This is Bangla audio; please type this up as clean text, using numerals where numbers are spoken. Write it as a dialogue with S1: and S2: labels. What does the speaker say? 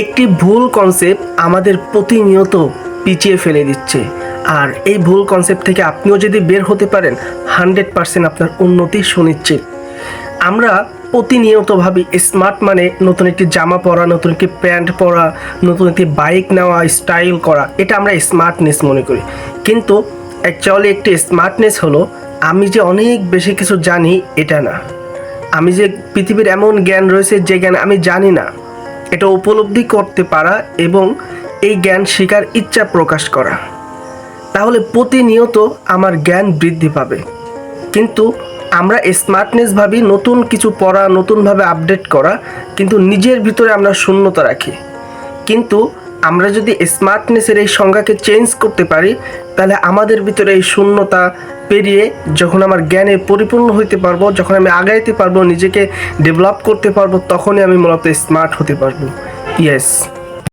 S1: একটি ভুল কনসেপ্ট আমাদের প্রতিনিয়ত পিছিয়ে ফেলে দিচ্ছে। আর এই ভুল কনসেপ্ট থেকে আপনিও যদি বের হতে পারেন 100% আপনার উন্নতি সুনিশ্চিত। আমরা প্রতিনিয়ত ভাবি স্মার্ট মানে নতুন একটি জামা পরা, নতুন একটি প্যান্ট পরা, নতুন একটি বাইক নেওয়া, স্টাইল করা, এটা আমরা স্মার্টনেস মনে করি। কিন্তু অ্যাকচুয়ালি একটি স্মার্টনেস হলো আমি যে অনেক বেশি কিছু জানি এটা না, আমি যে পৃথিবীর এমন জ্ঞান রয়েছে যে জ্ঞান আমি জানি না এটা উপলব্ধি করতে পারা এবং এই জ্ঞান শেখার ইচ্ছা প্রকাশ করা। তাহলে প্রতিনিয়ত আমার জ্ঞান বৃদ্ধি পাবে। কিন্তু আমরা স্মার্টনেস ভাবি নতুন কিছু পড়া, নতুনভাবে আপডেট করা, কিন্তু নিজের ভিতরে আমরা শূন্যতা রাখি। কিন্তু আমরা যদি স্মার্টনেসের এই সংজ্ঞাকে চেঞ্জ করতে পারি তাহলে আমাদের ভিতরে এই শূন্যতা পেরিয়ে যখন আমার জ্ঞানে পরিপূর্ণ হইতে পারবো, যখন আমি আগাইতে পারবো, নিজেকে ডেভেলপ করতে পারবো, তখনই আমি মূলত স্মার্ট হতে পারবো। ইয়েস।